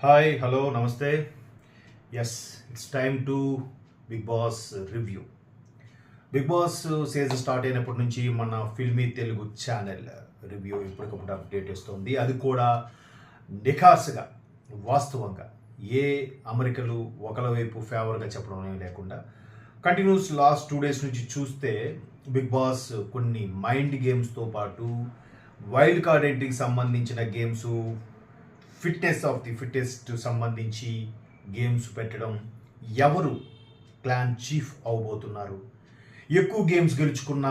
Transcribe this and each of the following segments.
Hi hello నమస్తే. Yes, it's time to Bigg Boss review. Bigg Boss season start అయినప్పటి నుంచి మన Filmy Telugu channel review ఇప్పటికప్పుడు update ఇస్తుంది. అది కూడా నిఖార్సుగా, వాస్తవంగా, ఏ అమరికలు ఒకల వైపు ఫేవర్గా చెప్పడం లేకుండా కంటిన్యూస్ లాస్ట్ 2 days నుంచి చూస్తే బిగ్ బాస్ కొన్ని మైండ్ గేమ్స్తో పాటు వైల్డ్ కార్డ్ ఎంట్రీకి సంబంధించిన games, fitness of the fittest సంబంధించి గేమ్స్ పెట్టడం, ఎవరు క్లాన్ చీఫ్ అవబోతున్నారు, ఎక్కువ గేమ్స్ గెలుచుకున్న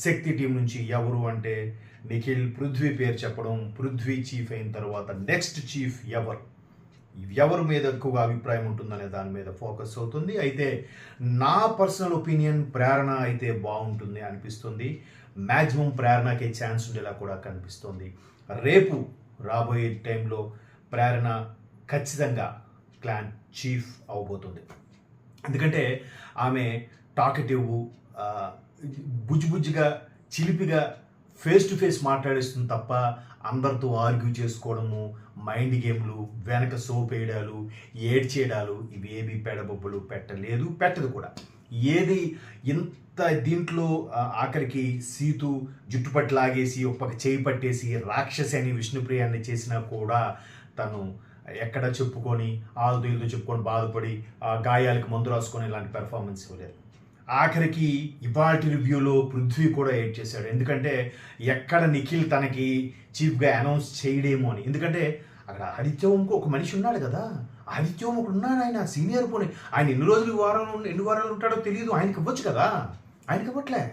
శక్తి టీం నుంచి ఎవరు అంటే నిఖిల్, పృథ్వీ పేరు చెప్పడం, పృథ్వీ చీఫ్ అయిన తర్వాత నెక్స్ట్ చీఫ్ ఎవరి మీద ఎక్కువగా అభిప్రాయం ఉంటుందనే దాని మీద ఫోకస్ అవుతుంది. అయితే నా పర్సనల్ ఒపీనియన్ ప్రేరణ అయితే బాగుంటుంది అనిపిస్తుంది. మ్యాక్సిమం ప్రేరణకే ఛాన్స్ ఉండేలా కూడా కనిపిస్తుంది. రేపు రాబోయే టైంలో ప్రేరణ ఖచ్చితంగా క్లాన్ చీఫ్ అవబోతుంది. ఎందుకంటే ఆమె టాకటివ్, బుజ్జిగా, చిలిపిగా ఫేస్ టు ఫేస్ మాట్లాడేస్తుంది తప్ప అందరితో ఆర్గ్యూ చేసుకోవడము, మైండ్ గేమ్లు, వెనక సోప్ వేయడాలు, ఏడ్చేయడాలు ఇవేవి పెడబొబ్బలు పెట్టదు కూడా. ఏది ఇంత దీంట్లో ఆఖరికి సీతు జుట్టుపట్టి లాగేసి ఒక చేయి పట్టేసి రాక్షసి అని విష్ణుప్రియాన్ని చేసినా కూడా తను ఎక్కడ చెప్పుకొని ఆదులతో చెప్పుకొని బాధపడి గాయాలకు మందు రాసుకొని ఇలాంటి పెర్ఫార్మెన్స్ ఇవ్వలేదు. ఆఖరికి ఇవాల్టి రివ్యూలో పృథ్వీ కూడా ఏడ్ చేశాడు. ఎందుకంటే ఎక్కడ నిఖిల్ తనకి చీఫ్గా అనౌన్స్ చేయడేమో అని. ఎందుకంటే అక్కడ ఆదిత్యవంకు ఒక మనిషి ఉన్నాడు కదా, ఆదిత్యం ఒకడు ఉన్నాడు, ఆయన సీనియర్ పోనీ, ఆయన ఎన్ని వారాలు ఉంటాడో తెలియదు, ఆయనకి ఇవ్వచ్చు కదా, ఆయనకి ఇవ్వట్లే.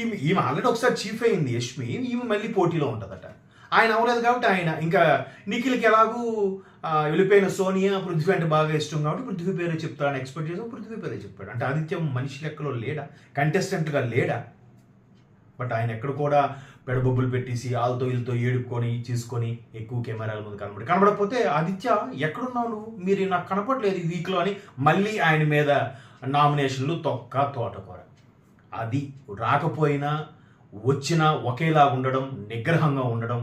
ఈమె ఆల్రెడీ ఒకసారి చీఫ్ అయింది యష్మి, ఈమె మళ్ళీ పోటీలో ఉంటుందట. ఆయన అవ్వలేదు కాబట్టి ఆయన ఇంకా నిఖిల్కి ఎలాగూ వెళ్ళిపోయిన సోనియా పృథ్వీ అంటే బాగా ఇష్టం కాబట్టి పృథ్వీ పేరే చెప్తాడని ఎక్స్పెక్ట్ చేసాం, పృథ్వీ పేరే చెప్పాడు. అంటే ఆదిత్యం మనిషి లెక్కలో లేడా, కంటెస్టెంట్గా లేడా? బట్ ఆయన ఎక్కడ కూడా పెడబొబ్బులు పెట్టేసి వాళ్ళతో వీళ్ళతో ఏడుకొని తీసుకొని ఎక్కువ కెమెరాల ముందు కనబడకపోతే ఆదిత్య ఎక్కడున్నావు నువ్వు, మీరు నాకు కనపడలేదు ఈ వీక్లో అని మళ్ళీ ఆయన మీద నామినేషన్లు తోటకూర. అది రాకపోయినా వచ్చినా ఒకేలా ఉండడం, నిగ్రహంగా ఉండడం,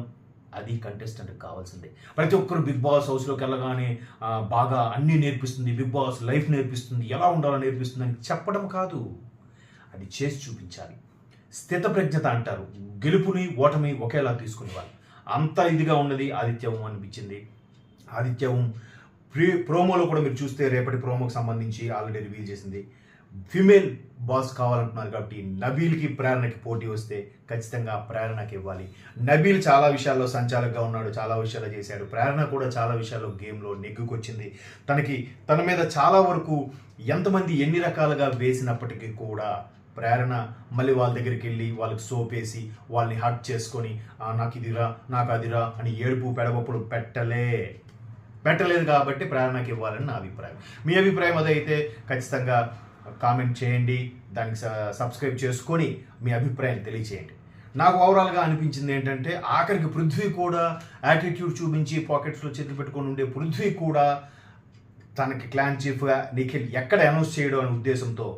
అది కంటెస్టెంట్కి కావాల్సిందే. ప్రతి ఒక్కరు బిగ్ బాస్ హౌస్లోకి వెళ్ళగానే బాగా అన్నీ నేర్పిస్తుంది, బిగ్ బాస్ లైఫ్ నేర్పిస్తుంది, ఎలా ఉండాలో నేర్పిస్తుంది అని చెప్పడం కాదు, అది చేసి చూపించాలి. స్థితప్రజ్ఞత అంటారు, గెలుపుని ఓటమి ఒకేలా తీసుకునేవాళ్ళు. అంత ఇదిగా ఉన్నది ఆదిత్యం అనిపించింది. ఆదిత్యం ప్రోమోలో కూడా మీరు చూస్తే రేపటి ప్రోమోకి సంబంధించి ఆల్రెడీ రివీల్ చేసింది. ఫిమేల్ బాస్ కావాలంటున్నారు కాబట్టి నబీల్కి ప్రేరణకి పోటీ వస్తే ఖచ్చితంగా ప్రేరణకి ఇవ్వాలి. నబీల్ చాలా విషయాల్లో సంచాలకుగా ఉన్నాడు, చాలా విషయాలు చేశాడు. ప్రేరణ కూడా చాలా విషయాల్లో గేమ్లో నెగ్గుకొచ్చింది. తన మీద చాలా వరకు ఎంతమంది ఎన్ని రకాలుగా వేసినప్పటికీ కూడా ప్రేరణ మళ్ళీ వాళ్ళ దగ్గరికి వెళ్ళి వాళ్ళకి సోపేసి వాళ్ళని హర్ట్ చేసుకొని నాకు ఇదిరా నాకు అదిరా అని ఏడుపు పెడబప్పుడు పెట్టలేదు కాబట్టి ప్రేరణకి ఇవ్వాలని నా అభిప్రాయం. మీ అభిప్రాయం అదైతే ఖచ్చితంగా కామెంట్ చేయండి, దానికి సబ్స్క్రైబ్ చేసుకొని మీ అభిప్రాయం తెలియచేయండి. నాకు ఓవరాల్గా అనిపించింది ఏంటంటే ఆఖరికి పృథ్వీ కూడా యాటిట్యూడ్ చూపించి పాకెట్స్లో చేతులు పెట్టుకొని ఉండే పృథ్వీ కూడా తనకి క్లాన్ చీఫ్గా నిఖిల్ ఎక్కడ అనౌన్స్ చేయడం అనే ఉద్దేశంతో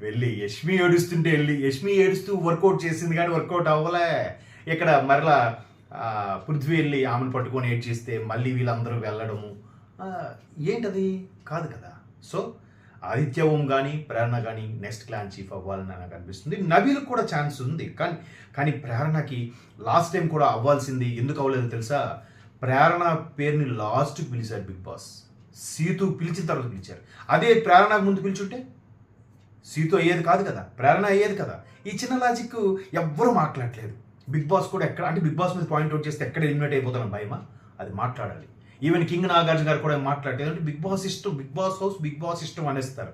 వెళ్ళి యష్మి ఏడుస్తూ వర్కౌట్ చేసింది కానీ వర్కౌట్ అవ్వలే. ఇక్కడ మరలా పృథ్వీ వెళ్ళి ఆమెను పట్టుకొని ఏడ్ చేస్తే మళ్ళీ వీళ్ళందరూ వెళ్ళడము ఏంటది కాదు కదా. సో ఆదిత్యవం కానీ ప్రేరణ కానీ నెక్స్ట్ క్లాన్ చీఫ్ అవ్వాలని నాకు అనిపిస్తుంది. నబీల్కి కూడా ఛాన్స్ ఉంది, కానీ ప్రేరణకి లాస్ట్ టైం కూడా అవ్వాల్సింది. ఎందుకు అవ్వలేదో తెలుసా? ప్రేరణ పేరుని లాస్ట్కి పిలిచారు బిగ్ బాస్, సీతు పిలిచిన తర్వాత పిలిచారు. అదే ప్రేరణకు ముందు పిలిచుంటే సీతు అయ్యేది కాదు కదా, ప్రేరణ అయ్యేది కదా. ఈ చిన్న లాజిక్ ఎవ్వరూ మాట్లాడలేదు. బిగ్ బాస్ కూడా ఎక్కడ అంటే బిగ్ బాస్ మీద పాయింట్అవుట్ చేస్తే ఎక్కడ ఎలిమినేట్ అయిపోతాను భయమా, అది మాట్లాడాలి. ఈవెన్ కింగ్ నాగార్జున గారు కూడా మాట్లాడలేదు. అంటే బిగ్ బాస్ ఇష్టం, Bigg Boss house, Bigg Boss ఇష్టం అనేస్తారు.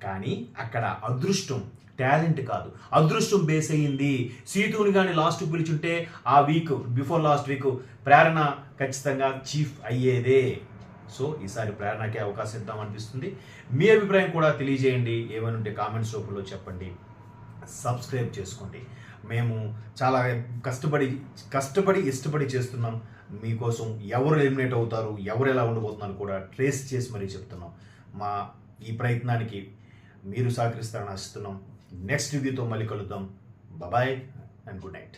కానీ అక్కడ అదృష్టం, టాలెంట్ కాదు, అదృష్టం బేస్ అయ్యింది. సీతుని కానీ లాస్ట్ పిలిచుంటే ఆ వీక్ బిఫోర్ లాస్ట్ వీక్ ప్రేరణ ఖచ్చితంగా చీఫ్ అయ్యేదే. సో ఈసారి ప్రేరణకే అవకాశం ఇద్దాం అనిపిస్తుంది. మీ అభిప్రాయం కూడా తెలియజేయండి, ఏమైనా ఉంటే కామెంట్స్ రూపంలో చెప్పండి, సబ్స్క్రైబ్ చేసుకోండి. మేము చాలా కష్టపడి ఇష్టపడి చేస్తున్నాం మీకోసం. ఎవరు ఎలిమినేట్ అవుతారు, ఎవరు ఎలా ఉండబోతున్నారు కూడా ట్రేస్ చేసి మరీ చెప్తున్నాం. మా ఈ ప్రయత్నానికి మీరు సహకరిస్తారని ఆశిస్తున్నాం. నెక్స్ట్ రివ్యూతో మళ్ళీ కలుద్దాం. Bye and good night.